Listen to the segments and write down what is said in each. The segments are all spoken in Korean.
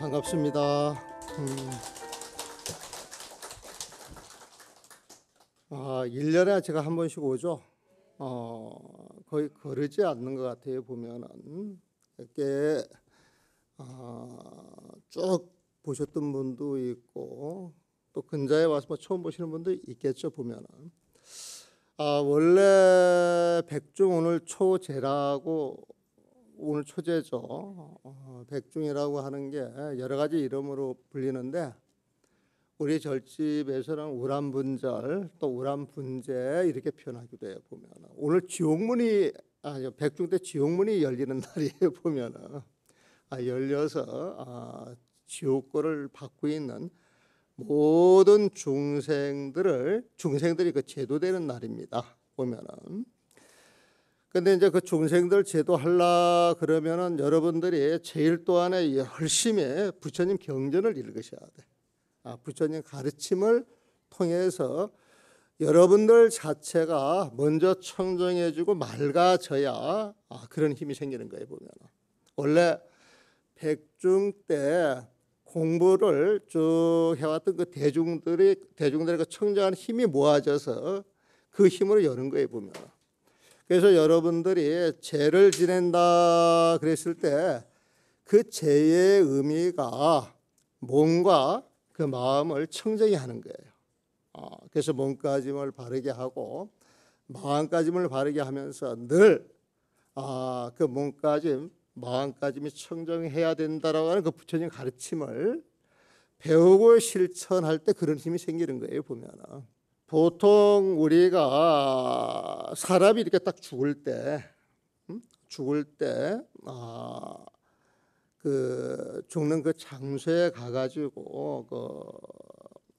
반갑습니다. 1년에 제가 한 번씩 오죠. 거의 거르지 않는 것 같아요. 보면은 이렇게 쭉 보셨던 분도 있고 또 근자에 와서 처음 보시는 분도 있겠죠. 보면은 원래 백중 오늘 초제라고, 오늘 초제죠. 백중이라고 하는 게 여러 가지 이름으로 불리는데 우리 절집에서는 우람분절 또 우람분제 이렇게 표현하기도 해요. 보면 오늘 지옥문이 백중 때 지옥문이 열리는 날이에요. 보면은 열려서 지옥고를 받고 있는 모든 중생들이 그 제도되는 날입니다. 보면은. 근데 이제 그 중생들 제도하려 그러면은 여러분들이 제일 또한에 열심히 부처님 경전을 읽으셔야 돼. 부처님 가르침을 통해서 여러분들 자체가 먼저 청정해지고 맑아져야 그런 힘이 생기는 거예요. 보면 원래 백중 때 공부를 쭉 해왔던 그 대중들의 그 청정한 힘이 모아져서 그 힘으로 여는 거예요. 보면. 그래서 여러분들이 제를 지낸다 그랬을 때 그 제의 의미가 몸과 그 마음을 청정히 하는 거예요. 그래서 몸가짐을 바르게 하고 마음가짐을 바르게 하면서 늘 그 몸가짐, 마음가짐이 청정해야 된다라고 하는 그 부처님 가르침을 배우고 실천할 때 그런 힘이 생기는 거예요. 보면은. 보통 우리가 사람이 이렇게 딱 죽을 때 그 죽는 그 장소에 가가지고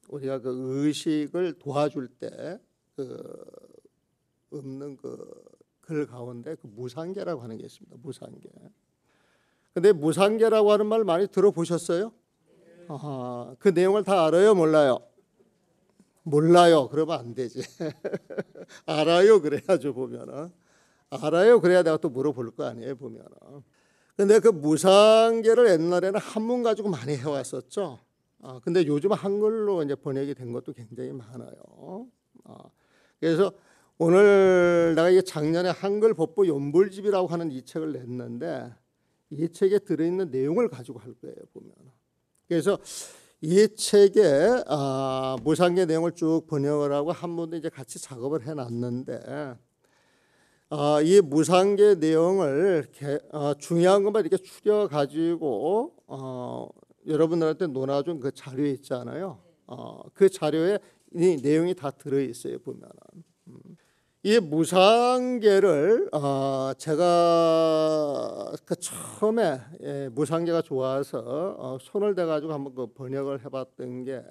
우리가 그 의식을 도와줄 때 없는 글 가운데 그 무상계라고 하는 게 있습니다. 무상계. 근데 무상계라고 하는 말 많이 들어보셨어요? 그 내용을 다 알아요? 몰라요? 몰라요. 그러면 안 되지. 알아요. 그래야죠. 보면은. 알아요. 그래야 내가 또 물어볼 거 아니에요. 보면은. 근데 그 무상계를 옛날에는 한문 가지고 많이 해왔었죠. 근데 요즘 한글로 이제 번역이 된 것도 굉장히 많아요. 그래서 오늘 내가 이게 작년에 한글 법보 연불집이라고 하는 이 책을 냈는데 이 책에 들어있는 내용을 가지고 할 거예요. 보면. 그래서 이 책에 무상계 내용을 쭉 번역을 하고 한 분도 이제 같이 작업을 해놨는데 이 무상계 내용을 중요한 것만 이렇게 추려 가지고 여러분들한테 논아준 그 자료 있잖아요. 그 자료에 이 내용이 다 들어 있어요. 보면은 이 무상계를 제가 그 처음에 무상계가 좋아서 손을 대 가지고 한번 그 번역을 해봤던 게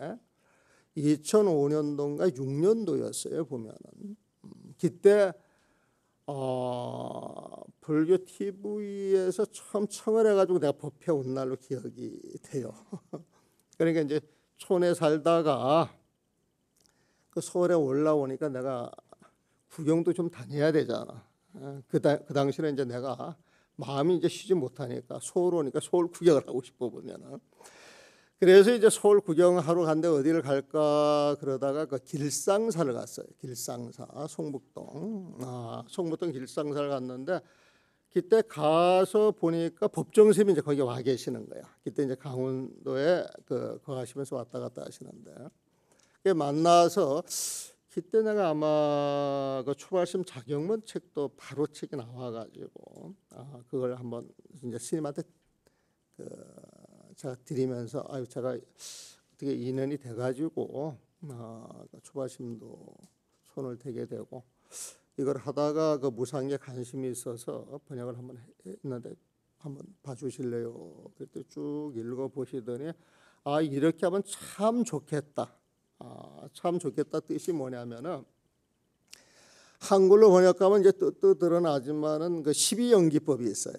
2005년도인가 6년도였어요. 보면은 그때 불교 TV에서 처음 청을 해가지고 내가 법회 온 날로 기억이 돼요. 그러니까 이제 촌에 살다가 그 서울에 올라오니까 내가 구경도 좀 다녀야 되잖아. 그 당시에 이제 내가 마음이 이제 쉬지 못하니까 서울 오니까 서울 구경을 하고 싶어 보면은. 그래서 이제 서울 구경하러 갔는데 어디를 갈까 그러다가 그 길상사를 갔어요. 길상사 송북동. 송북동 길상사를 갔는데 그때 가서 보니까 법정스님이 이제 거기 와 계시는 거야. 그때 이제 강원도에 거하시면서 왔다 갔다 하시는데 만나서 그때 내가 아마 그 초발심 자경문 책도 바로 책이 나와가지고 그걸 한번 이제 스님한테 제가 드리면서 제가 어떻게 인연이 돼가지고 초발심도 손을 대게 되고 이걸 하다가 그 무상에 관심이 있어서 번역을 한번 했는데 한번 봐주실래요? 그때 쭉 읽어 보시더니 이렇게 하면 참 좋겠다. 참 좋겠다 뜻이 뭐냐면은 한글로 번역하면 이제 뜻도 드러나지만은 그 12연기법이 있어요.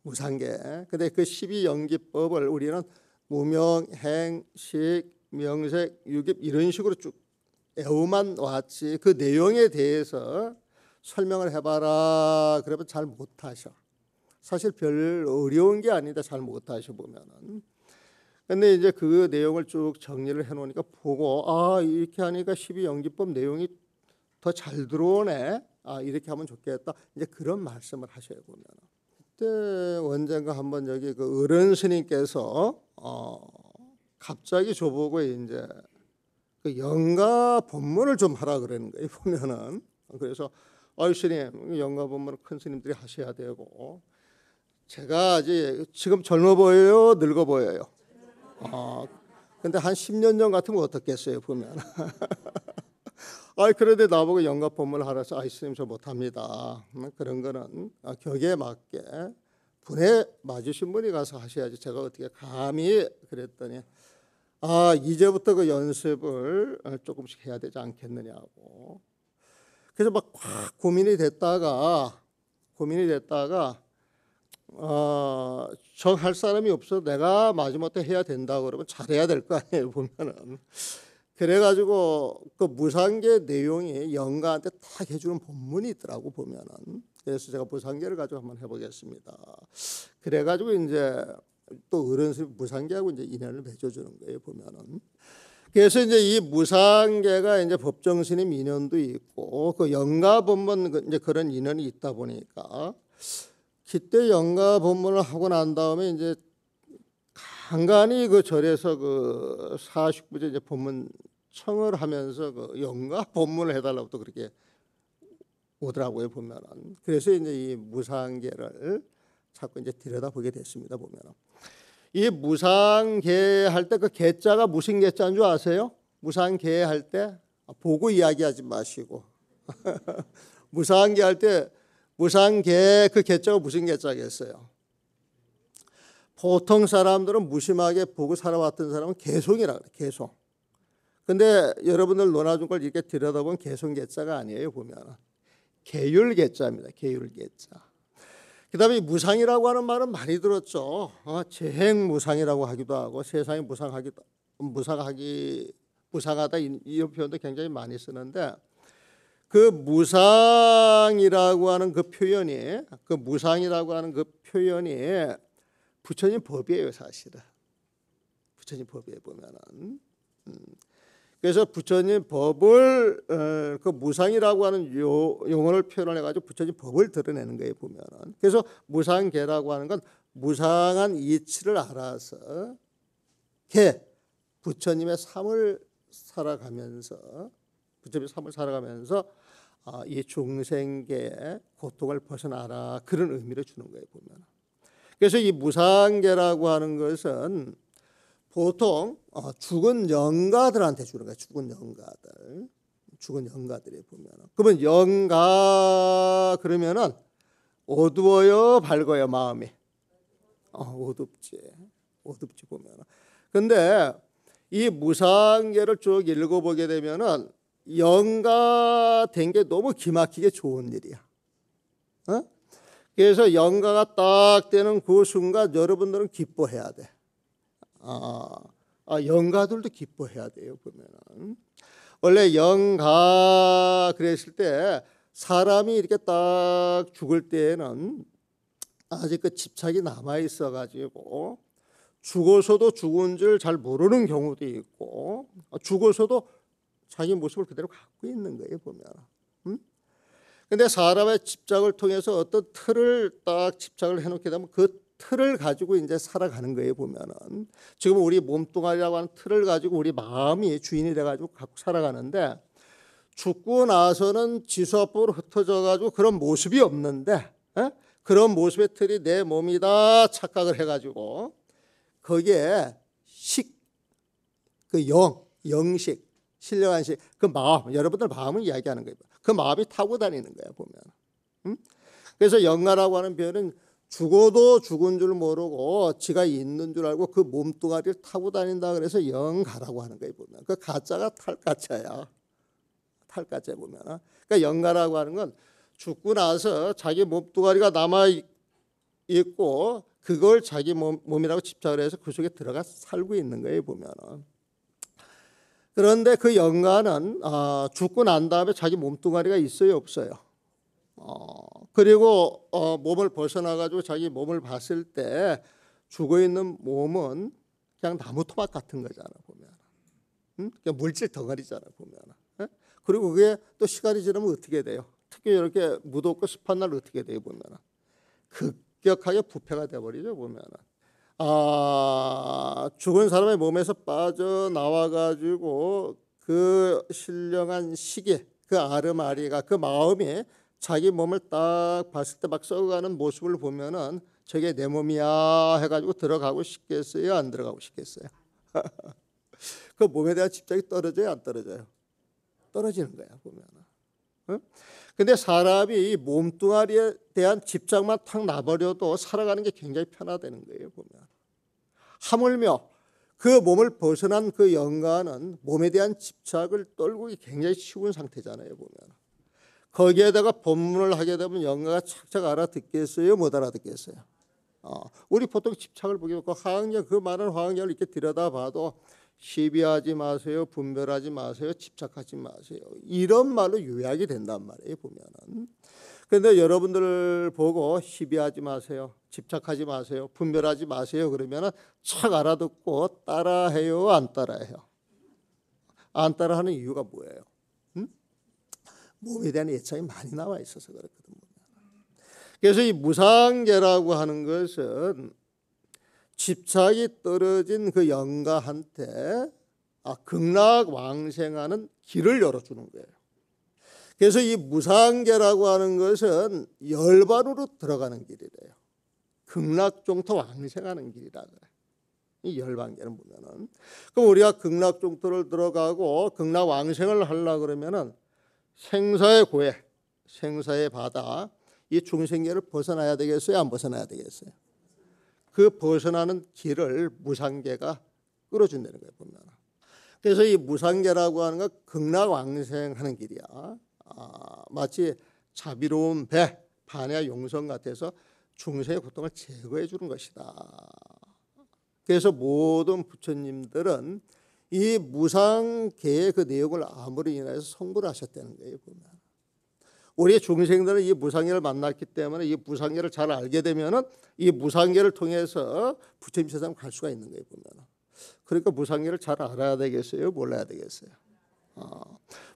무상계. 근데 그 12연기법을 우리는 무명, 행, 식, 명색, 유깁 이런 식으로 쭉 애우만 왔지 그 내용에 대해서 설명을 해봐라 그러면 잘 못하셔. 사실 별 어려운 게 아닌데 잘 못하셔 보면은. 근데 이제 그 내용을 쭉 정리를 해놓으니까 보고 이렇게 하니까 12연기법 내용이 더 잘 들어오네. 이렇게 하면 좋겠다. 이제 그런 말씀을 하셔요 보면. 그때 언젠가 한번 여기 그 어른 스님께서 갑자기 저보고 이제 그 영가 법문을 좀 하라 그러는 거예요 보면은. 그래서 스님 영가 법문을 큰 스님들이 하셔야 되고 제가 아직 지금 젊어 보여요, 늙어 보여요. 근데 한 10년 전 같으면 어떻겠어요 보면. 그런데 나보고 영가 법문을 하라서 스님 저 못합니다. 그런 거는 격에 맞게 분에 맞으신 분이 가서 하셔야지 제가 어떻게 감히 그랬더니 이제부터 그 연습을 조금씩 해야 되지 않겠느냐고. 그래서 막 고민이 됐다가 정할 사람이 없어 내가 마지못해 해야 된다 그러면 잘해야 될 거 아니에요 보면은. 그래가지고 그 무상계 내용이 영가한테 딱 해주는 본문이 있더라고 보면은. 그래서 제가 무상계를 가지고 한번 해보겠습니다. 그래가지고 이제 또 어른스님 무상계하고 이제 인연을 맺어주는 거예요 보면은. 그래서 이제 이 무상계가 이제 법정스님 인연도 있고 그 영가 법문 이제 그런 인연이 있다 보니까 그때 영가 법문을 하고 난 다음에 이제 간간히 그 절에서 그 49제 이제 법문 청을 하면서 그 영가 법문을 해달라고 또 그렇게 오더라고요 보면은. 그래서 이제 이 무상계를 자꾸 이제 들여다보게 됐습니다 보면은. 이 무상계 할 때 그 계자가 무슨 계자인 줄 아세요? 무상계 할 때 보고 이야기하지 마시고 무상계 할 때 무상계 그 계자가 무슨 계자겠어요? 보통 사람들은 무심하게 보고 살아왔던 사람은 개송이라 그래. 개송. 근데 여러분들 논아준 걸 이렇게 들여다보면 개송계자가 아니에요 보면. 계율계자입니다. 계율계자. 그 다음에 무상이라고 하는 말은 많이 들었죠. 재행무상이라고 하기도 하고 세상이 무상하다 이런 표현도 굉장히 많이 쓰는데 그 무상이라고 하는 그 표현이 부처님 법이에요 사실은. 부처님 법에 보면은. 그래서 부처님 법을 그 무상이라고 하는 용어를 표현을 해가지고 부처님 법을 드러내는 거예요 보면은. 그래서 무상계라고 하는 건 무상한 이치를 알아서 부처님의 삶을 살아가면서 이 중생계의 고통을 벗어나라 그런 의미를 주는 거예요 보면. 그래서 이 무상계라고 하는 것은 보통 죽은 영가들한테 주는 거예요. 죽은 영가들이 보면. 그러면 영가 그러면은 어두워요, 밝아요 마음이. 어둡지 보면. 근데 이 무상계를 쭉 읽어보게 되면은 영가 된 게 너무 기막히게 좋은 일이야. 그래서 영가가 딱 되는 그 순간 여러분들은 기뻐해야 돼. 영가들도 기뻐해야 돼요 보면은. 원래 영가 그랬을 때 사람이 이렇게 딱 죽을 때에는 아직 그 집착이 남아 있어 가지고 죽어서도 죽은 줄 잘 모르는 경우도 있고 죽어서도 자기 모습을 그대로 갖고 있는 거예요 보면. 근데 사람의 집착을 통해서 어떤 틀을 딱 집착을 해놓게 되면 그 틀을 가지고 이제 살아가는 거예요 보면은. 지금 우리 몸뚱아리라고 하는 틀을 가지고 우리 마음이 주인이 돼가지고 갖고 살아가는데 죽고 나서는 지수합법으로 흩어져 가지고 그런 모습이 없는데 그런 모습의 틀이 내 몸이다 착각을 해가지고 거기에 영식 신령한 식 그 마음 여러분들 마음을 이야기하는 거예요. 그 마음이 타고 다니는 거야 보면. 그래서 영가라고 하는 표현은 죽어도 죽은 줄 모르고 지가 있는 줄 알고 그 몸뚱아리를 타고 다닌다 그래서 영가라고 하는 거예요 보면. 그 가짜가 탈가짜야. 탈가짜 보면. 그러니까 영가라고 하는 건 죽고 나서 자기 몸뚱아리가 남아 있고 그걸 자기 몸이라고 집착을 해서 그 속에 들어가 살고 있는 거예요 보면. 그런데 그 영가는 죽고 난 다음에 자기 몸뚱아리가 있어요 없어요? 그리고 몸을 벗어나 가지고 자기 몸을 봤을 때 죽어 있는 몸은 그냥 나무 토막 같은 거잖아 보면. 그냥 물질 덩어리잖아 보면. 그리고 그게 또 시간이 지나면 어떻게 돼요? 특히 이렇게 무덥고 습한 날 어떻게 돼요 보면. 급격하게 부패가 돼버리죠 보면. 죽은 사람의 몸에서 빠져나와 가지고 그 신령한 시계, 그 아르마리가, 그 마음이 자기 몸을 딱 봤을 때 막 썩어가는 모습을 보면은 저게 내 몸이야 해가지고 들어가고 싶겠어요? 안 들어가고 싶겠어요? 그 몸에 대한 집착이 떨어져요? 안 떨어져요? 떨어지는 거야 보면. 근데 사람이 이 몸뚱아리에 대한 집착만 탁 놔버려도 살아가는 게 굉장히 편하다는 거예요 보면. 하물며 그 몸을 벗어난 그 영가는 몸에 대한 집착을 떨고 굉장히 쉬운 상태잖아요 보면. 거기에다가 법문을 하게 되면 영가가 착착 알아듣겠어요? 못 알아듣겠어요? 우리 보통 집착을 보게 되고 화학력, 그 많은 화학력을 이렇게 들여다봐도 시비하지 마세요, 분별하지 마세요, 집착하지 마세요, 이런 말로 요약이 된단 말이에요 보면은. 그런데 여러분들 보고 시비하지 마세요, 집착하지 마세요, 분별하지 마세요 그러면은 착 알아듣고 따라해요, 안 따라해요? 안 따라하는 이유가 뭐예요? 몸에 대한 애착이 많이 나와 있어서 그렇거든요. 그래서 이 무상계라고 하는 것은 집착이 떨어진 그 영가한테 극락왕생하는 길을 열어주는 거예요. 그래서 이 무상계라고 하는 것은 열반으로 들어가는 길이래요. 극락종토 왕생하는 길이라 그래. 이 열반계는 보면은. 그럼 우리가 극락종토를 들어가고 극락왕생을 하려고 그러면은 생사의 고해, 생사의 바다, 이 중생계를 벗어나야 되겠어요? 안 벗어나야 되겠어요? 그 벗어나는 길을 무상계가 끌어준다는 거예요 보면. 그래서 이 무상계라고 하는 건 극락왕생하는 길이야. 마치 자비로운 배, 반야 용성 같아서 중생의 고통을 제거해 주는 것이다. 그래서 모든 부처님들은 이 무상계의 그 내용을 아무리 인해서 성불을 하셨다는 거예요 보면. 우리 중생들은 이 무상계를 만났기 때문에 이 무상계를 잘 알게 되면은 이 무상계를 통해서 부처님 세상 갈 수가 있는 거예요 보면. 그러니까 무상계를 잘 알아야 되겠어요, 몰라야 되겠어요?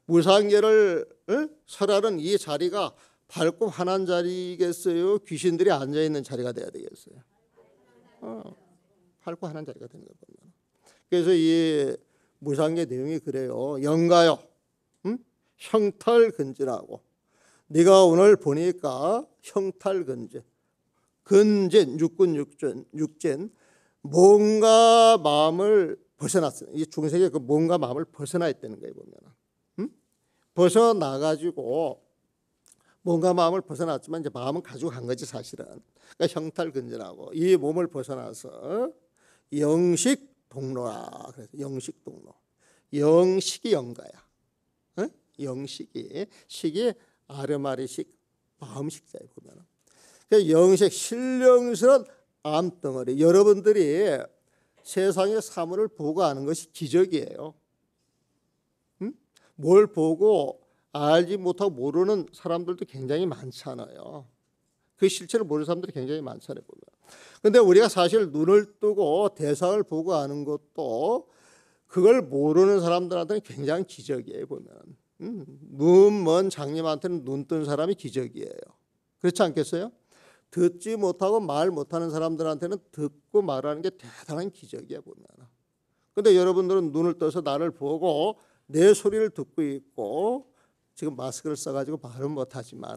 무상계를 설하는 이 자리가 밝고 환한 자리겠어요, 귀신들이 앉아 있는 자리가 돼야 되겠어요? 밝고 환한 자리가 되는 거예요 보면. 그래서 이 무상계 내용이 그래요. 영가요, 형탈근진하고, 네가 오늘 보니까 형탈근진, 근진, 육진, 몸과 마음을 벗어났어요. 이 중생의 그 몸과 마음을 벗어나 있다는 거예요 보면. 벗어나가지고 몸과 마음을 벗어났지만 이제 마음은 가지고 간 거지 사실은. 그러니까 형탈근진하고 이 몸을 벗어나서 영식동로라. 그래서 영식동로. 영식이 영가야. 영식이, 식이 아르마리식, 마음식자에 보면. 그러니까 영식, 신령스러운 암덩어리. 여러분들이 세상의 사물을 보고 아는 것이 기적이에요. 뭘 보고 알지 못하고 모르는 사람들도 굉장히 많잖아요. 그 실체를 모르는 사람들이 굉장히 많잖아요. 그런데 우리가 사실 눈을 뜨고 대상을 보고 아는 것도 그걸 모르는 사람들한테는 굉장히 기적이에요 보면. 눈 먼 장님한테는 눈 뜬 사람이 기적이에요. 그렇지 않겠어요? 듣지 못하고 말 못하는 사람들한테는 듣고 말하는 게 대단한 기적이야 보면. 그런데 여러분들은 눈을 떠서 나를 보고 내 소리를 듣고 있고 지금 마스크를 써가지고 말은 못하지만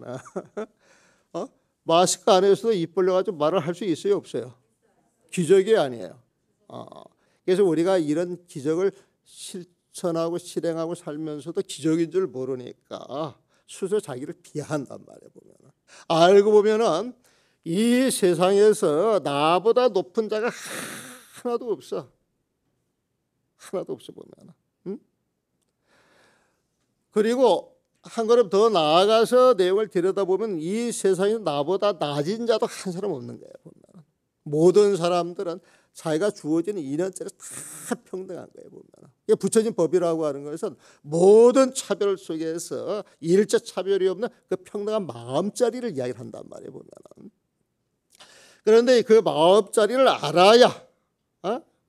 마스크 안에서도 입 벌려가지고 말을 할 수 있어요 없어요? 기적이 아니에요. 그래서 우리가 이런 기적을 실천하고 실행하고 살면서도 기적인 줄 모르니까 스스로 자기를 비하한단 말이에요 보면. 알고 보면은 이 세상에서 나보다 높은 자가 하나도 없어. 하나도 없어 보면. 그리고 한 걸음 더 나아가서 내용을 들여다보면 이 세상에 나보다 낮은 자도 한 사람 없는 거예요 보면. 모든 사람들은 자기가 주어지는 인연자를 다 평등한 거예요 보면. 이게 부처님 법이라고 하는 것은 모든 차별 속에서 일체 차별이 없는 그 평등한 마음자리를 이야기를 한단 말이에요 보면. 그런데 그 마음자리를 알아야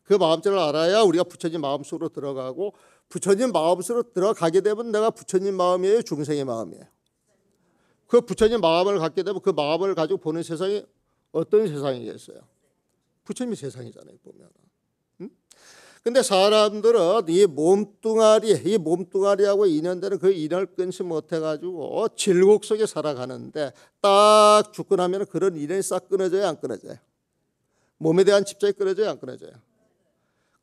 그 마음자를 알아야 우리가 부처님 마음속으로 들어가고, 부처님 마음속으로 들어가게 되면 내가 부처님 마음이에요, 중생의 마음이에요? 그 부처님 마음을 갖게 되면 그 마음을 가지고 보는 세상이 어떤 세상이겠어요? 부처님의 세상이잖아요, 보면. 근데 사람들은 이 몸뚱아리하고 인연되는 그 인연을 끊지 못해가지고 질곡 속에 살아가는데, 딱 죽고 나면 그런 인연이 싹 끊어져요, 안 끊어져요? 몸에 대한 집착이 끊어져요, 안 끊어져요?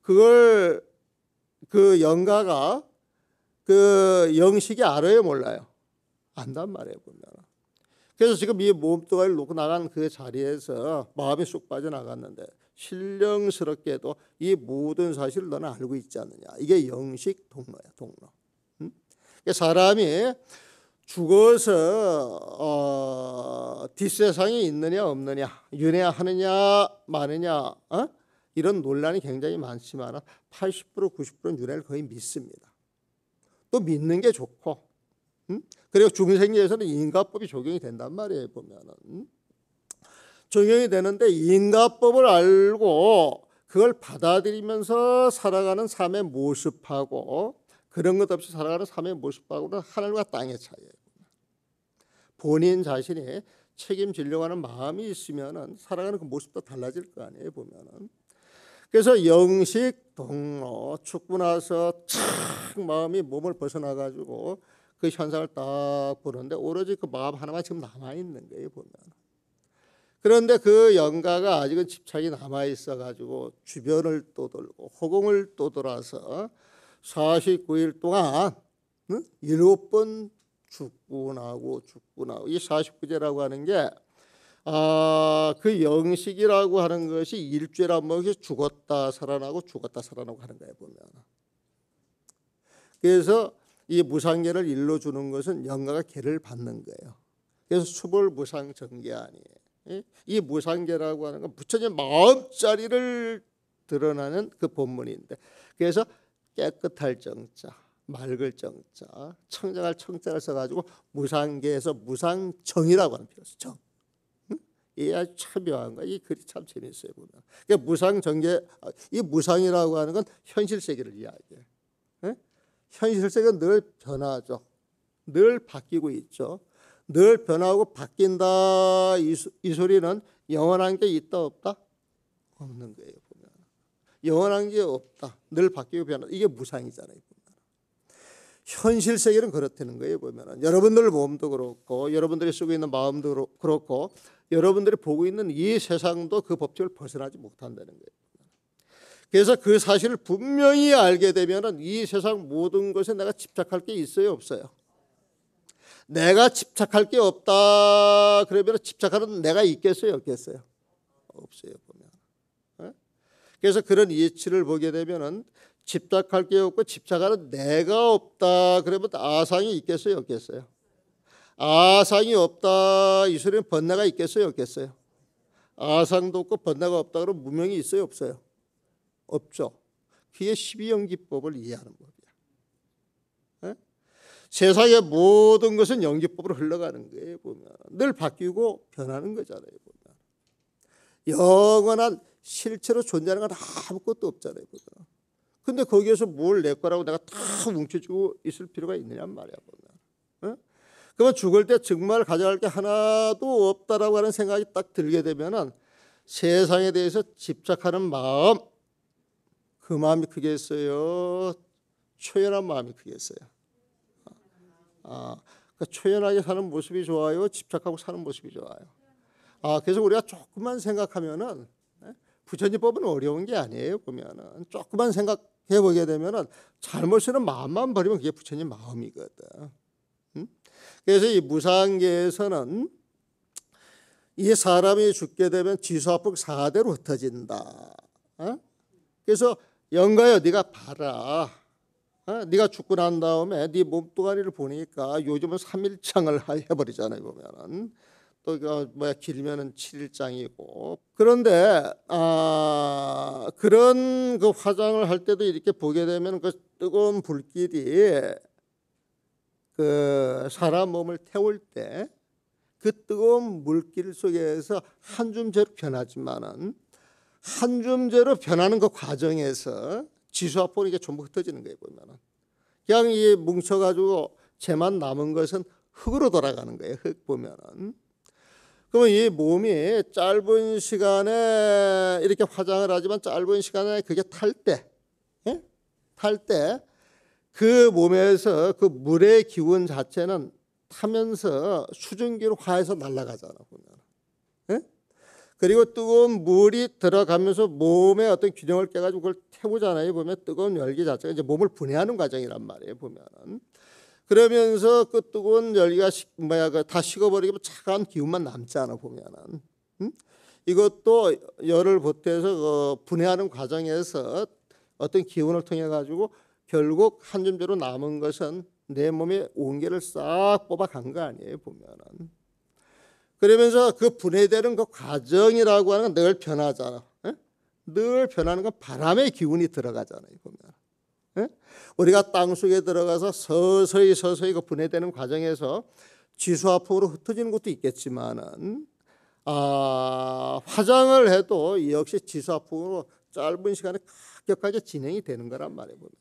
그걸 그 영가가, 그 영식이 알아요, 몰라요? 안단 말이에요, 보면. 그래서 지금 이 몸뚱아리를 놓고 나간 그 자리에서 마음이 쑥 빠져나갔는데, 신령스럽게도 이 모든 사실을 너는 알고 있지 않느냐. 이게 영식 동로야, 동로. 사람이 죽어서 뒷세상이 있느냐 없느냐, 윤회하느냐 마느냐, 이런 논란이 굉장히 많지만 80% 90%는 윤회를 거의 믿습니다. 또 믿는 게 좋고, 그리고 중생계에서는 인가법이 적용이 된단 말이에요, 보면은. 적용이 되는데, 인가법을 알고 그걸 받아들이면서 살아가는 삶의 모습하고 그런 것 없이 살아가는 삶의 모습하고는 하늘과 땅의 차이예요. 본인 자신이 책임지려고 하는 마음이 있으면은 살아가는 그 모습도 달라질 거 아니에요, 보면은. 그래서 영식 동로, 죽고 나서 착 마음이 몸을 벗어나가지고 그 현상을 딱 보는데, 오로지 그 마음 하나만 지금 남아 있는 거예요, 보면. 그런데 그 영가가 아직은 집착이 남아 있어 가지고 주변을 떠돌고 허공을 떠돌아서 49일 동안 7번 죽고 나고 이 49제라고 하는 게, 그 영식이라고 하는 것이 일주일에 한 번씩 죽었다 살아나고 죽었다 살아나고 하는 거예요, 보면. 그래서 이 무상계를 일러주는 것은 영가가 계를 받는 거예요. 그래서 수불무상정계 아니에요. 이 무상계라고 하는 건 부처님 마음자리를 드러나는 그 본문인데, 그래서 깨끗할 정자, 맑을 정자, 청정할 청자를 써가지고 무상계에서 무상정이라고 하는 표현이죠. 정. 이게 아주 참 묘한 거야. 이 글이 참 재밌어요, 보면. 그러니까 무상정계, 이 무상이라고 하는 건 현실세계를 이야기해요. 현실세계는 늘 변하죠. 늘 바뀌고 있죠. 늘 변하고 바뀐다, 이 소리는 영원한 게 있다 없다? 없는 거예요, 보면. 영원한 게 없다. 늘 바뀌고 변한다. 이게 무상이잖아요, 보면. 현실 세계는 그렇다는 거예요, 보면. 여러분들 몸도 그렇고 여러분들이 쓰고 있는 마음도 그렇고 여러분들이 보고 있는 이 세상도 그 법칙을 벗어나지 못한다는 거예요. 그래서 그 사실을 분명히 알게 되면 이 세상 모든 것에 내가 집착할 게 있어요, 없어요? 내가 집착할 게 없다 그러면 집착하는 내가 있겠어요, 없겠어요? 없어요, 보면. 그래서 그런 이치를 보게 되면은 집착할 게 없고 집착하는 내가 없다 그러면 아상이 있겠어요, 없겠어요? 아상이 없다 이 소리는 번뇌가 있겠어요, 없겠어요? 아상도 없고 번뇌가 없다 그러면 무명이 있어요, 없어요? 없죠. 그게 12연기법을 이해하는 법이야. 세상의 모든 것은 연기법으로 흘러가는 거예요, 보면. 늘 바뀌고 변하는 거잖아요, 보면. 영원한 실체로 존재하는 건 아무것도 없잖아요, 보면. 근데 거기에서 뭘 내 거라고 내가 다 뭉쳐주고 있을 필요가 있느냐 말이야, 보면. 그러면 죽을 때 정말 가져갈 게 하나도 없다라고 하는 생각이 딱 들게 되면은 세상에 대해서 집착하는 마음, 그 마음이 크겠어요? 초연한 마음이 크겠어요? 그러니까 초연하게 사는 모습이 좋아요? 집착하고 사는 모습이 좋아요? 그래서 우리가 조금만 생각하면은, 부처님법은 어려운 게 아니에요, 보면은. 조금만 생각해 보게 되면은 잘못 쓰는 마음만 버리면 그게 부처님 마음이거든. 그래서 이 무상계에서는 이 사람이 죽게 되면 지수합북 4대로 흩어진다. 그래서 영가여, 네가 봐라. 네가 죽고 난 다음에 네 몸뚱아리를 보니까 요즘은 3일장을 해버리잖아요, 보면은. 또 길면은 7일장이고. 그런데 그런 그 화장을 할 때도 이렇게 보게 되면 그 뜨거운 불길이 그 사람 몸을 태울 때 그 뜨거운 물길 속에서 한 줌 재로 변하지만은 한 줌제로 변하는 그 과정에서 지수화폭이 이게 전부 흩어지는 거예요. 보면은 그냥 이 뭉쳐가지고 재만 남은 것은 흙으로 돌아가는 거예요. 흙 보면은. 그러면 이 몸이 짧은 시간에 이렇게 화장을 하지만 짧은 시간에 그게 탈 때, 예? 탈 때 그 몸에서 그 물의 기운 자체는 타면서 수증기로 화해서 날아가잖아 보면. 예? 그리고 뜨거운 물이 들어가면서 몸의 어떤 균형을 깨가지고 그걸 태우잖아요. 보면 뜨거운 열기 자체가 이제 몸을 분해하는 과정이란 말이에요. 보면은. 그러면서 그 뜨거운 열기가 다 식어버리면 차가운 기운만 남잖아 보면은. 이것도 열을 보태서 분해하는 과정에서 어떤 기운을 통해 가지고 결국 한 줌대로 남은 것은 내 몸의 온기를 싹 뽑아간 거 아니에요 보면은. 그러면서 그 분해되는 그 과정이라고 하는 건 늘 변하잖아. 에? 늘 변하는 건 바람의 기운이 들어가잖아요 보면. 에? 우리가 땅 속에 들어가서 서서히 그 분해되는 과정에서 지수화폭으로 흩어지는 것도 있겠지만은 화장을 해도 역시 지수화폭으로 짧은 시간에 급격하게 진행이 되는 거란 말이에요 보면.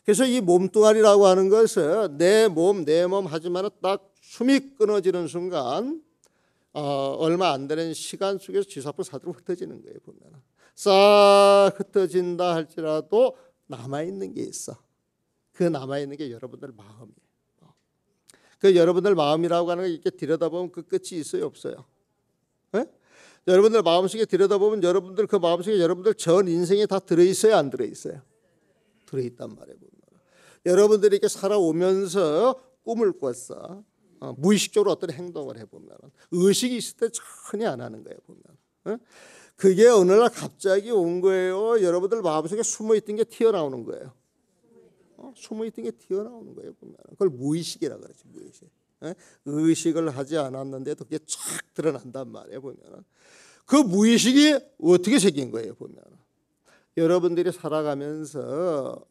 그래서 이 몸뚱아리라고 하는 것은 내 몸 하지만은 딱 숨이 끊어지는 순간 얼마 안 되는 시간 속에서 지수화폭 사대로 흩어지는 거예요 보면. 싹 흩어진다 할지라도 남아있는 게 있어. 그 남아있는 게 여러분들 마음이에요. 그 여러분들 마음이라고 하는 거 이렇게 들여다보면 그 끝이 있어요 없어요? 네? 여러분들 마음속에 들여다보면 여러분들 그 마음속에 여러분들 전 인생에 다 들어있어요 안 들어있어요? 들어있단 말이에요. 여러분들이 이렇게 살아오면서 꿈을 꿨어. 무의식적으로 어떤 행동을 해보면 의식이 있을 때 전혀 안 하는 거예요 보면. 네? 그게 어느 날 갑자기 온 거예요. 여러분들 마음속에 숨어있던 게 튀어나오는 거예요. 숨어있던 게 튀어나오는 거예요 보면. 그걸 무의식이라고 그러지 무의식. 네? 의식을 하지 않았는데도 그게 쫙 드러난단 말이에요 보면. 그 무의식이 어떻게 생긴 거예요 보면. 여러분들이 살아가면서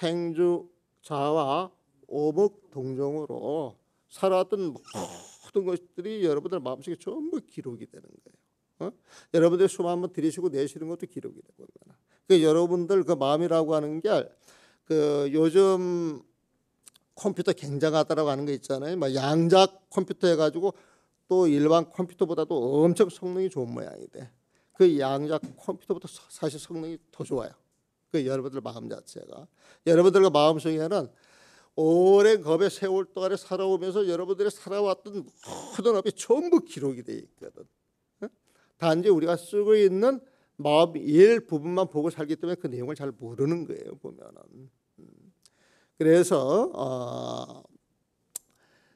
행주자와 오목동정으로 살아왔던 모든 것들이 여러분들 마음속에 전부 기록이 되는 거예요. 여러분들 숨 한번 들이쉬고 내쉬는 것도 기록이 되고. 그 여러분들 그 마음이라고 하는 게 그 요즘 컴퓨터 굉장하다라고 하는 거 있잖아요. 막 양자 컴퓨터 해가지고 또 일반 컴퓨터보다도 엄청 성능이 좋은 모양이 돼. 그 양자 컴퓨터보다 사실 성능이 더 좋아요. 그 여러분들 마음 자체가. 여러분들과 마음 속에는 오랜 겁의 세월 동안에 살아오면서 여러분들이 살아왔던 모든 업이 전부 기록이 돼 있거든. 단지 우리가 쓰고 있는 마음 일부분만 보고 살기 때문에 그 내용을 잘 모르는 거예요 보면은. 그래서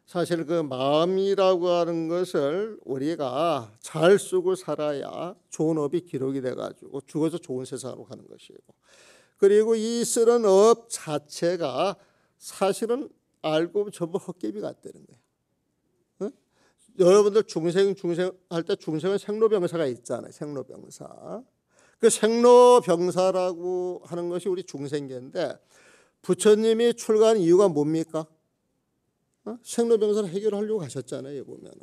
사실 그 마음이라고 하는 것을 우리가 잘 쓰고 살아야 좋은 업이 기록이 돼가지고 죽어서 좋은 세상으로 가는 것이고, 그리고 이 쓰는 업 자체가 사실은 알고 보면 전부 헛개비 같다는 거예요. 응? 여러분들 중생 할 때 중생은 생로병사가 있잖아요. 생로병사. 그 생로병사라고 하는 것이 우리 중생계인데 부처님이 출가한 이유가 뭡니까? 생로병사를 해결하려고 하셨잖아요. 보면은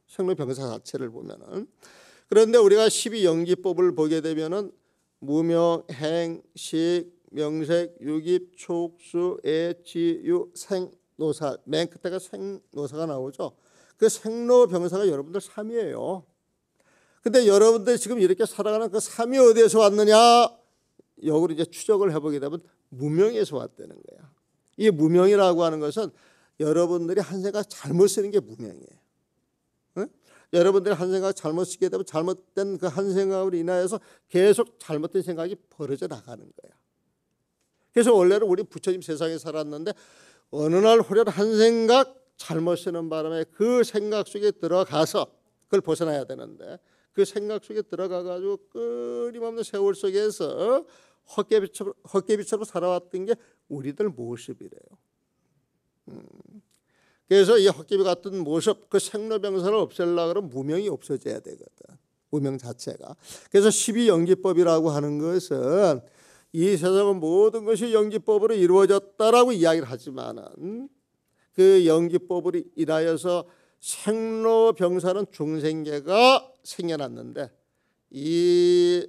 생로병사 자체를 보면은. 그런데 우리가 12연기법을 보게 되면은 무명, 행, 식, 명색, 유깁, 촉수, 애, 지, 유, 생, 노사. 맨 끝에가 생노사가 나오죠. 그 생로병사가 여러분들 3이에요. 근데 여러분들 지금 이렇게 살아가는 그 3이 어디에서 왔느냐? 역으로 이제 추적을 해보게 되면 무명에서 왔다는 거야. 이 무명이라고 하는 것은 여러분들이 한 생각 잘못 쓰는 게 무명이에요. 응? 여러분들이 한 생각 잘못 쓰게 되면 잘못된 그 한 생각으로 인하여서 계속 잘못된 생각이 벌어져 나가는 거야. 그래서 원래는 우리 부처님 세상에 살았는데 어느 날 호련 한 생각 잘못 쓰는 바람에 그 생각 속에 들어가서 그걸 벗어나야 되는데 그 생각 속에 들어가가지고 끊임없는 세월 속에서 헛개비처럼 살아왔던 게 우리들 모습이래요. 그래서 이 헛개비 같은 모습, 그 생로병사를 없애려고 그러면 무명이 없어져야 되거든. 무명 자체가. 그래서 12연기법이라고 하는 것은 이 세상은 모든 것이 연기법으로 이루어졌다라고 이야기를 하지만은 그 연기법으로 인하여서 생로병사는 중생계가 생겨났는데 이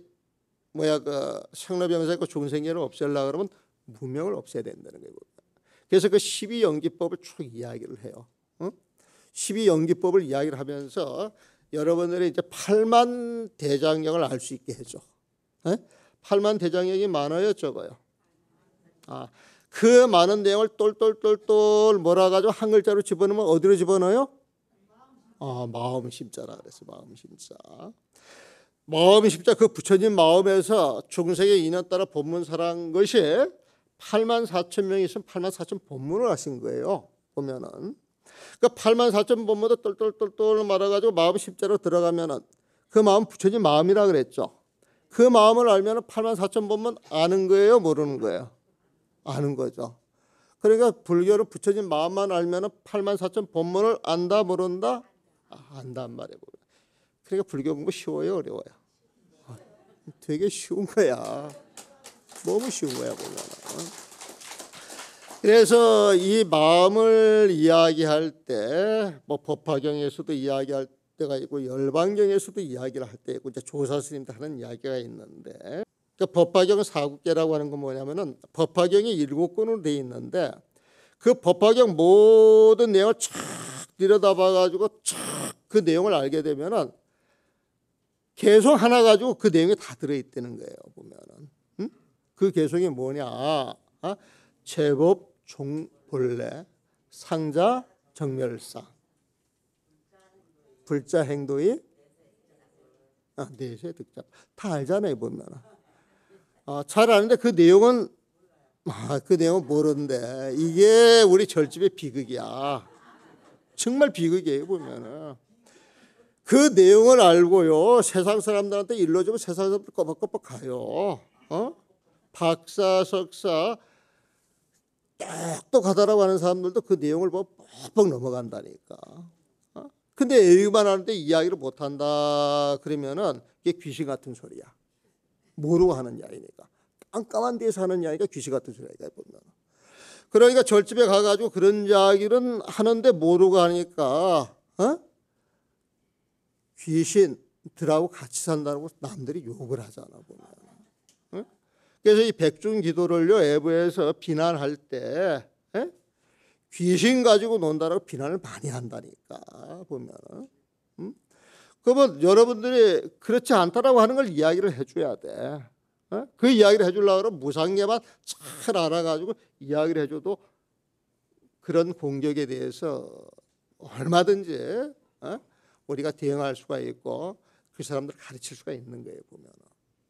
뭐야 그 생로병사 있고 중생계를 없애려고 그러면 무명을 없애야 된다는 거예요. 그래서 그 12연기법을 쭉 이야기를 해요. 12연기법을 이야기를 하면서 여러분들이 이제 8만 대장경을 알 수 있게 해줘. 8만 대장경이 많아요, 적어요? 그 많은 내용을 똘똘똘똘 몰아가지고 한 글자로 집어넣으면 어디로 집어넣어요? 마음심자라 그랬어. 마음심자. 마음심자 그 부처님 마음에서 중생의 인연 따라 법문사란 것이 8만 4천 명이 있으면 8만 4천 법문을 하신 거예요. 보면은 그 8만 4천 법문도 똘똘똘똘 말아가지고 마음심자로 들어가면은 그 마음 부처님 마음이라 그랬죠. 그 마음을 알면은 8만 4천 법문 아는 거예요, 모르는 거예요? 아는 거죠. 그러니까 불교는 부처님 마음만 알면은 8만 4천 법문을 안다 모른다? 안단 말이에요. 그러니까 불교 공부 쉬워요, 어려워요? 되게 쉬운 거야. 너무 쉬운 거야 보면. 그래서 이 마음을 이야기할 때 뭐 법화경에서도 이야기할 때가 있고 열반경에서도 이야기를 할 때 있고 이제 조사 스님도 하는 이야기가 있는데 그러니까 법화경 사국계라고 하는 건 뭐냐면은 법화경이 7권으로 돼 있는데 그 법화경 모든 내용을 쫙 들여다봐 가지고 쫙 그 내용을 알게 되면은 개성 하나 가지고 그 내용이 다 들어 있다는 거예요. 보면은 그 개성이 뭐냐? 제법 종본래 상자 정멸상 불자 행도의 내세 득잡 다 알잖아요. 보면 잘 아는데 그 내용은 모르는데 이게 우리 절집의 비극이야. 정말 비극이에요. 보면은 그 내용을 알고요 세상 사람들한테 일러주면 세상 사람들 꼬박꼬박 가요. 박사 석사 똑똑하다라고 하는 사람들도 그 내용을 보고 뻑뻑 넘어간다니까. 근데 얘기만 하는데 이야기를 못한다 그러면은 이게 귀신 같은 소리야. 모르고 하는 이야기니까. 깜깜한 데서 하는 이야기가 귀신 같은 소리야. 보면. 그러니까 절집에 가가지고 그런 이야기는 하는데 모르고 하니까 귀신들하고 같이 산다고 남들이 욕을 하잖아. 보면. 그래서 이 백중기도를요 외부에서 비난할 때 귀신 가지고 논다라고 비난을 많이 한다니까 보면은. 그러면 여러분들이 그렇지 않다라고 하는 걸 이야기를 해줘야 돼. 그 이야기를 해주려고 그러면 무상계만 잘 알아가지고 이야기를 해줘도 그런 공격에 대해서 얼마든지 우리가 대응할 수가 있고 그 사람들 가르칠 수가 있는 거예요. 보면은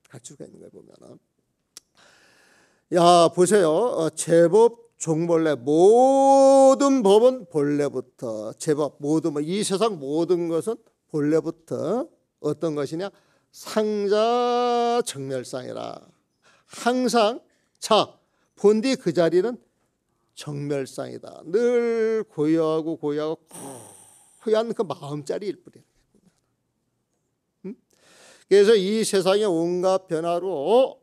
가르칠 수가 있는 거예요. 보면은. 야 보세요. 제법 종본래 모든 법은 본래부터 제법 모든 이 세상 모든 것은 본래부터 어떤 것이냐 상자 정멸상이라 항상 자 본디 그 자리는 정멸상이다. 늘 고요하고 고요한 그 마음자리일 뿐이야. 그래서 이 세상의 온갖 변화로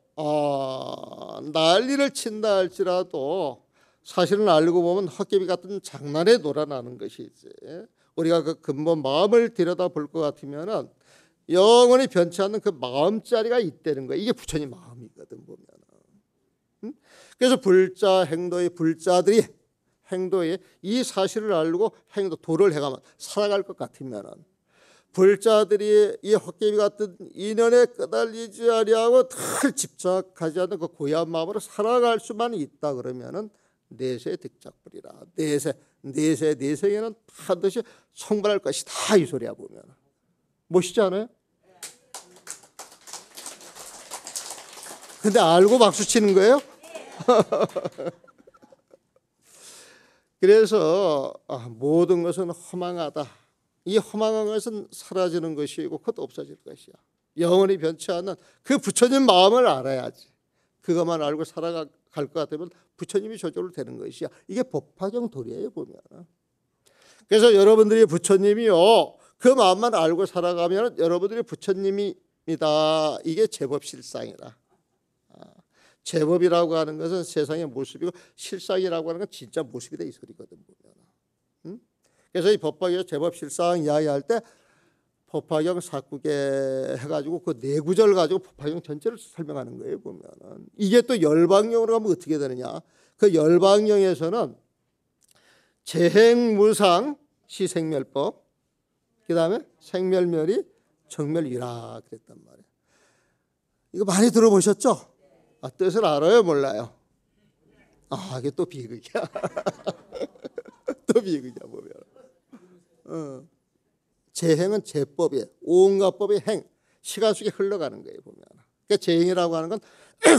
난리를 친다 할지라도 사실은 알고 보면 헛개비 같은 장난에 놀아나는 것이지. 우리가 그 근본 마음을 들여다볼 것 같으면은 영원히 변치 않는 그 마음자리가 있다는 거야. 이게 부처님 마음이거든 보면. 그래서 불자 행도의 불자들이 행도에 이 사실을 알고 행도 도를 해가면 살아갈 것 같으면은 불자들이 이 헛개비 같은 인연에 끄달리지 아니하고 늘 집착하지 않는 그 고요한 마음으로 살아갈 수만 있다 그러면은 내세 득작불이라. 내세에는 반드시 성불할 것이다 이 소리야 보면. 멋있지 않아요? 근데 알고 박수 치는 거예요? 그래서 모든 것은 허망하다. 이 허망한 것은 사라지는 것이고 그것도 없어질 것이야. 영원히 변치 않는 그 부처님 마음을 알아야지. 그것만 알고 살아갈 것 같으면 부처님이 저절로 되는 것이야. 이게 법화경 도리예요 보면. 그래서 여러분들이 부처님이요 그 마음만 알고 살아가면 여러분들이 부처님이다. 이게 제법 실상이다. 제법이라고 하는 것은 세상의 모습이고 실상이라고 하는 건 진짜 모습이다 이 소리거든 보면. 그래서 이 법화경에서 제법 실상 이야기할 때 법화경 사구계 해가지고 그 네 구절 가지고 법화경 전체를 설명하는 거예요. 보면은 이게 또 열방경으로 가면 어떻게 되느냐? 그 열방경에서는 재행무상 시생멸법, 그 다음에 생멸멸이 정멸이라 그랬단 말이에요. 이거 많이 들어보셨죠? 뜻을 알아요, 몰라요? 이게 또 비극이야. 또 비극이야 보면. 재행은 제법이에요. 온갖 법의 행, 시간 속에 흘러가는 거예요 보면. 그러니까 재행이라고 하는 건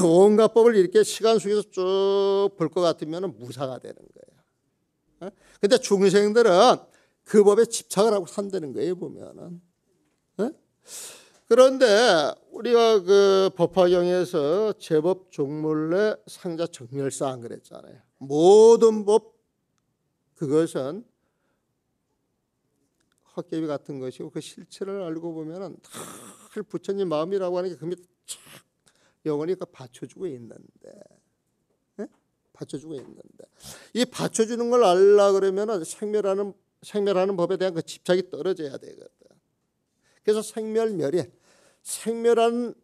온갖 법을 이렇게 시간 속에서 쭉 볼 것 같으면 무사가 되는 거예요. 근데 중생들은 그 법에 집착을 하고 산다는 거예요 보면은. 그런데 우리가 그 법화경에서 제법 종물내 상자 정멸사안 그랬잖아요. 모든 법 그것은 헛개비 같은 것이고 그 실체를 알고 보면은 다 부처님 마음이라고 하는 게 그 밑에 쫙 영원히 받쳐주고 있는데, 받쳐주고 있는데 이 받쳐주는 걸 알라 그러면은 생멸하는 법에 대한 그 집착이 떨어져야 되거든. 그래서 생멸하는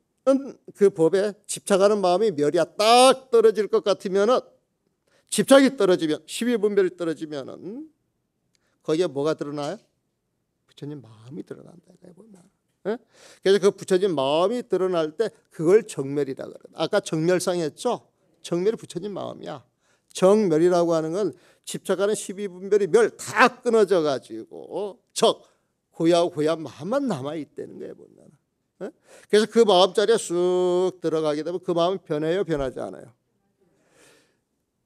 그 법에 집착하는 마음이 멸이야 딱 떨어질 것 같으면은 집착이 떨어지면 12분별이 떨어지면은 거기에 뭐가 드러나요? 부처님 마음이 드러난다 이거예요 보면. 그래서 그 부처님 마음이 드러날 때 그걸 정멸이라 그래요. 아까 정멸상 했죠? 정멸이 부처님 마음이야. 정멸이라고 하는 건 집착하는 12분별이 멸 다 끊어져 가지고 고야한 마음만 남아있다는 거예요 보면. 그래서 그 마음자리에 쑥 들어가게 되면 그 마음이 변해요, 변하지 않아요?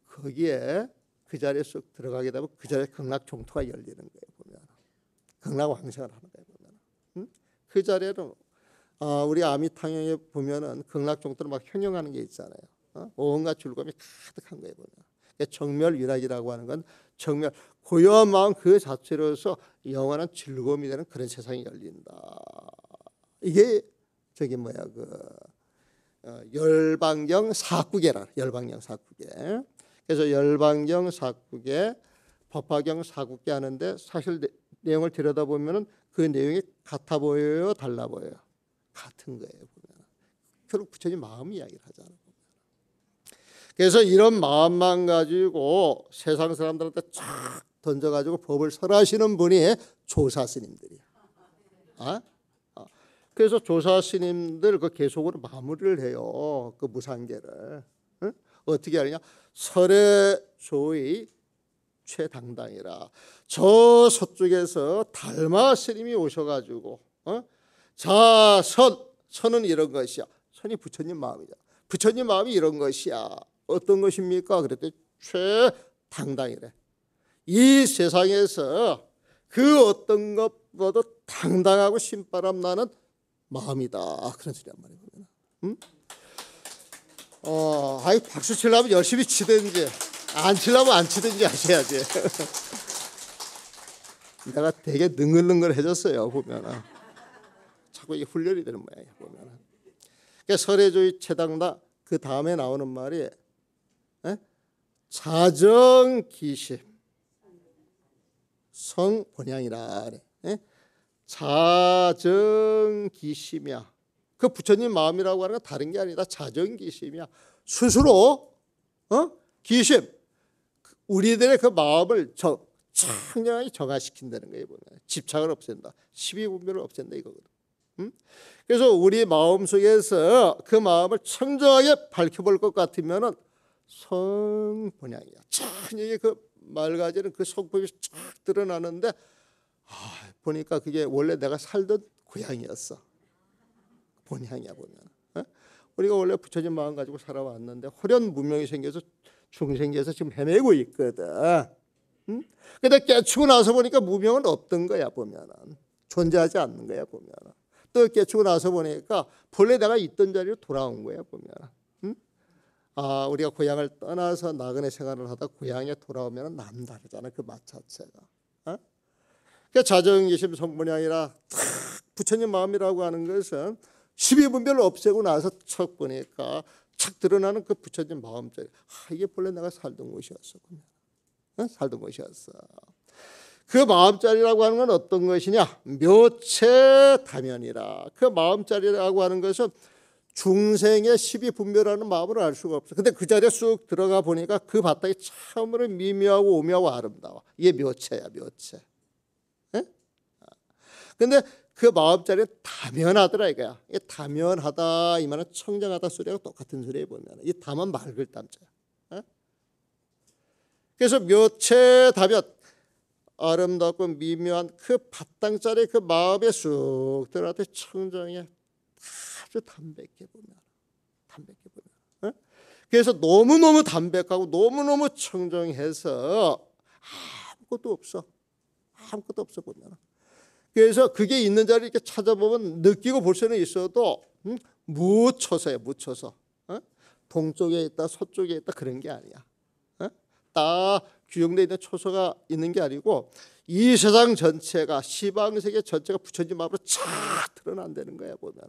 거기에 그 자리에 쑥 들어가게 되면 그 자리에 극락종토가 열리는 거예요 보면. 극락왕생을 하는 거예요 보면. 그 자리에는 우리 아미탕영에 보면은 극락종토를 막 현영하는 게 있잖아요. 온갖 즐거움이 가득한 거예요 보면. 정멸위락이라고 하는 건 정멸 고요한 마음 그 자체로서 영원한 즐거움이 되는 그런 세상이 열린다. 이게 저기 뭐야 열방경 사구계라. 열방경 사구계. 그래서 열방경 사구계, 법화경 사구계 하는데 사실 내용을 들여다보면은 그 내용이 같아 보여요, 달라 보여요? 같은 거예요 보면. 결국 부처님 마음 이야기를 하잖아요. 그래서 이런 마음만 가지고 세상 사람들한테 쫙 던져가지고 법을 설하시는 분이 조사스님들이야. 그래서 조사스님들 그 계속으로 마무리를 해요. 그 무상계를. 어떻게 하느냐? 설의 최당당이라. 저 서쪽에서 달마 스님이 오셔가지고 선은 이런 것이야. 선이 부처님 마음이죠. 부처님 마음이 이런 것이야. 어떤 것입니까? 그랬더니 최당당이래. 이 세상에서 그 어떤 것보다 당당하고 신바람 나는 마음이다. 그런 소리란 말이에요. 박수 치려면 열심히 치든지 안 치려면 안 치든지 하셔야지. 내가 되게 능글능글해졌어요 보면은. 자꾸 이게 훈련이 되는 모양이에요 보면은. 그러니까 설해조의 최당당 그 다음에 나오는 말이 자정기심 성본향이라 그래. 자정기심이야. 그 부처님 마음이라고 하는 건 다른 게 아니다. 자정기심이야. 스스로 기심 우리들의 그 마음을 청량하게 정화시킨다는 거예요. 집착을 없앤다. 12분별을 없앤다 이거거든. 그래서 우리 마음 속에서 그 마음을 청정하게 밝혀볼 것 같으면은 성본향이야. 청량하게 그 맑아지는 그 성품이 쫙 드러나는데 보니까 그게 원래 내가 살던 고향이었어. 본향이야 보면. 우리가 원래 부처님 마음 가지고 살아왔는데 호련 무명이 생겨서 중생계에서 지금 헤매고 있거든. 근데 깨치고 나서 보니까 무명은 없던 거야 보면은. 존재하지 않는 거야 보면은. 또 깨치고 나서 보니까 본래 내가 있던 자리로 돌아온 거야 보면은. 우리가 고향을 떠나서 나그네 생활을 하다 고향에 돌아오면 남다르잖아 그 맛 자체가. 그러니까 자정기심 성본향이라 부처님 마음이라고 하는 것은 12분별을 없애고 나서 척 보니까 착 드러나는 그 부처님 마음자리. 이게 본래 내가 살던 곳이었어. 살던 곳이었어. 그 마음자리라고 하는 건 어떤 것이냐? 묘체다면이라. 그 마음자리라고 하는 것은 중생의 십이분별하는 마음을 알 수가 없어. 근데 그 자리에 쑥 들어가 보니까 그 바닥이 참으로 미묘하고 오묘하고 아름다워. 이게 묘체야, 묘체. 예? 근데 그 마음자리는 다면하더라 이거야. 이게 다면하다 이 말은 청정하다 소리하고 똑같은 소리에 보면 이 담은 맑을 담자야. 예? 그래서 묘체다면 아름답고 미묘한 그 바탕자리 그 마음에 쑥 들어갈 때 청정해. 아주 담백해 보면, 그래서 너무너무 담백하고 너무너무 청정해서 아무것도 없어 보면. 그래서 그게 있는 자리 이렇게 찾아보면 느끼고 볼 수는 있어도 묻혀서요, 묻혀서. 동쪽에 있다, 서쪽에 있다 그런 게 아니야. 딱 규정되어 있는 초소가 있는 게 아니고 이 세상 전체가 시방세계 전체가 부처님 마음으로 쫙 드러난다는 거야 보면.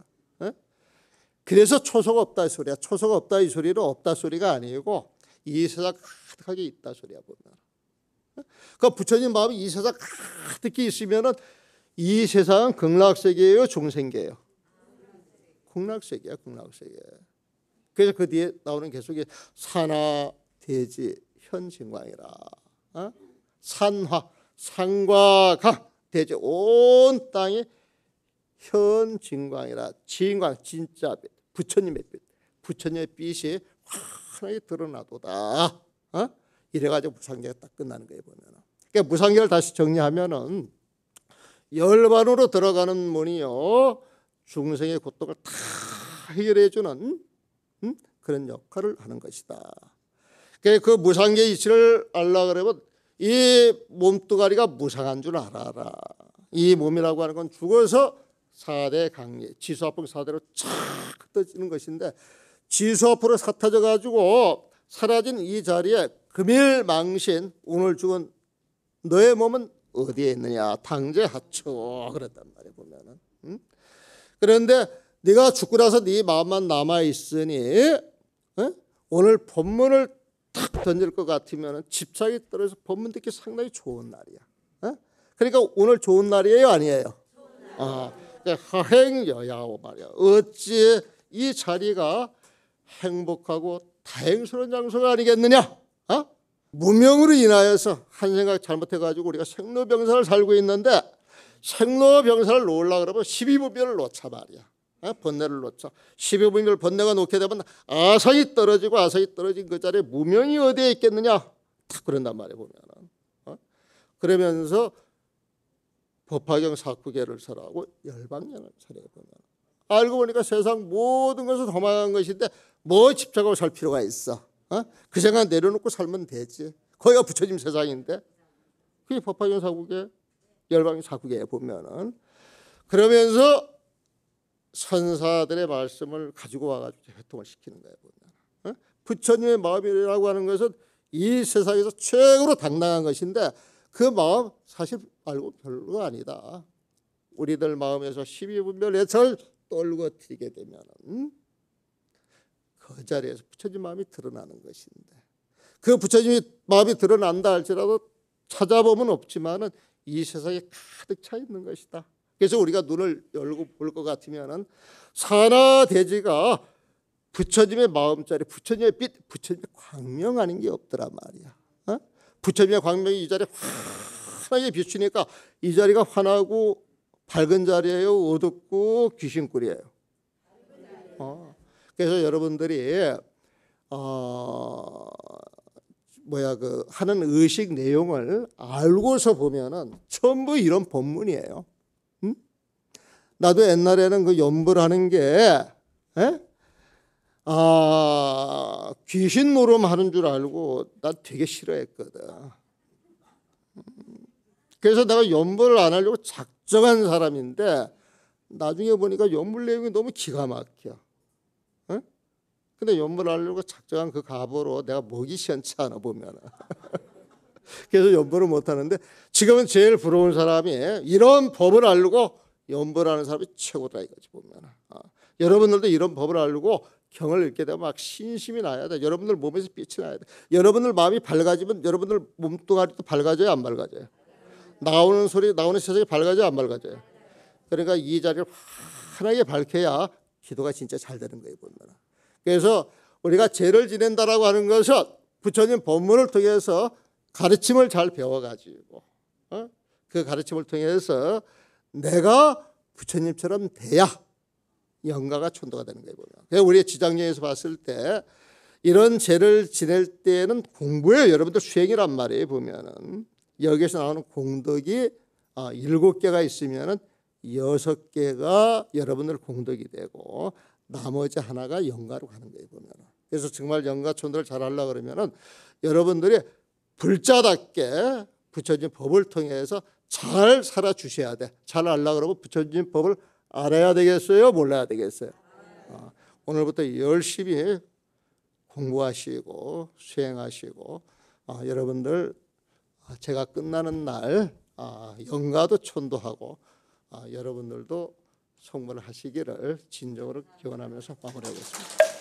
그래서 초소가 없다 이 소리야. 초소가 없다 이 소리는 없다 소리가 아니고 이 세상 가득하게 있다 소리야 보면. 그 부처님 마음이 이 세상 가득히 있으면은 이 세상은 극락세계예요, 중생계예요? 극락세계야, 극락세계. 그래서 그 뒤에 나오는 계속이 산하 대지 현진광이라. 산화 산과 강 대지 온 땅에 현진광이라. 진광 진짜 빛, 부처님의 빛, 부처님의 빛이 환하게 드러나도다. 이래가지고 무상계가 딱 끝나는 거예요 보면. 그러니까 무상계를 다시 정리하면은 열반으로 들어가는 문이요 중생의 고통을 다 해결해주는 그런 역할을 하는 것이다. 그 무상계 이치를 알라 그러면 이 몸뚱아리가 무상한 줄 알아라. 이 몸이라고 하는 건 죽어서 사대 강리 지수화풍 사대로 착 흩어지는 것인데 지수 앞으로 흩어져 가지고 사라진 이 자리에 금일망신 오늘 죽은 너의 몸은 어디에 있느냐 당제하초 그랬단 말이에요 보면은. 그런데 네가 죽고 나서 네 마음만 남아 있으니 오늘 본문을 탁 던질 것 같으면 집착이 떨어져서 본문 듣기 상당히 좋은 날이야. 그러니까 오늘 좋은 날이에요 아니에요? 하행여야오 말이야. 어찌 이 자리가 행복하고 다행스러운 장소가 아니겠느냐? 무명으로 인하여서 한 생각 잘못해가지고 우리가 생로병사를 살고 있는데 생로병사를 놓으려고 그러면 12분별을 놓자 말이야. 번뇌를 놓자. 12분별 번뇌가 놓게 되면 아성이 떨어지고 아성이 떨어진 그 자리에 무명이 어디에 있겠느냐? 딱 그런단 말이야 보면. 그러면서 법화경 사구계를 설하고 열방령을 설해 보면 알고 보니까 세상 모든 것을 도망간 것인데 뭐 집착하고 살 필요가 있어? 그 생각 내려놓고 살면 되지. 거기가 부처님 세상인데 그게 법화경 사구계 열방경 사구계에 보면은 그러면서 선사들의 말씀을 가지고 와가지고 회통을 시키는 거예요 보면. 부처님의 마음이라고 하는 것은 이 세상에서 최고로 당당한 것인데 그 마음 사실 알고 별로가 아니다. 우리들 마음에서 12분별 애착을 떨구어뜨리게 되면은 그 자리에서 부처님 마음이 드러나는 것인데 그 부처님이 마음이 드러난다 할지라도 찾아보면 없지만은 이 세상에 가득 차 있는 것이다. 그래서 우리가 눈을 열고 볼 것 같으면은 산하대지가 부처님의 마음자리, 부처님의 빛, 부처님의 광명 아닌 게 없더란 말이야. 부처님의 광명이 이 자리에 환하게 비추니까 이 자리가 환하고 밝은 자리예요, 어둡고 귀신꿀이에요. 그래서 여러분들이 그 하는 의식 내용을 알고서 보면은 전부 이런 법문이에요. 나도 옛날에는 그 연불하는 게 귀신 노름하는 줄 알고 나 되게 싫어했거든. 그래서 내가 연불을 안 하려고 작정한 사람인데 나중에 보니까 연불 내용이 너무 기가 막혀. 근데 연불을 하려고 작정한 그 가보로 내가 목이 시원치 않아 보면. 그래서 연불을 못하는데 지금은 제일 부러운 사람이 이런 법을 알고 연불하는 사람이 최고다 이거지 보면. 여러분들도 이런 법을 알고 경을 읽게 되면 막 신심이 나야 돼. 여러분들 몸에서 빛이 나야 돼. 여러분들 마음이 밝아지면 여러분들 몸뚱아리도 밝아져요 안 밝아져요? 나오는 소리, 나오는 세상이 밝아져요, 안 밝아져요? 그러니까 이 자리를 환하게 밝혀야 기도가 진짜 잘 되는 거예요, 보면. 그래서 우리가 제를 지낸다라고 하는 것은 부처님 법문을 통해서 가르침을 잘 배워가지고 그 가르침을 통해서 내가 부처님처럼 돼야 영가가 촌도가 되는 거예요, 보면. 그래서 우리 지장령에서 봤을 때 이런 제를 지낼 때는 공부예요. 여러분들 수행이란 말이에요. 보면은 여기에서 나오는 공덕이 7개가 있으면은 6개가 여러분들 공덕이 되고 나머지 하나가 영가로 가는 거예요, 보면. 그래서 정말 영가 촌도를 잘 하려고 그러면은 여러분들이 불자답게 부처님 법을 통해서 잘 살아 주셔야 돼. 잘 알려고 그러면 부처님 법을 알아야 되겠어요, 몰라야 되겠어요? 오늘부터 열심히 공부하시고 수행하시고 여러분들 제가 끝나는 날 영가도 촌도하고 여러분들도 성불을 하시기를 진정으로 기원하면서 마무리하겠습니다.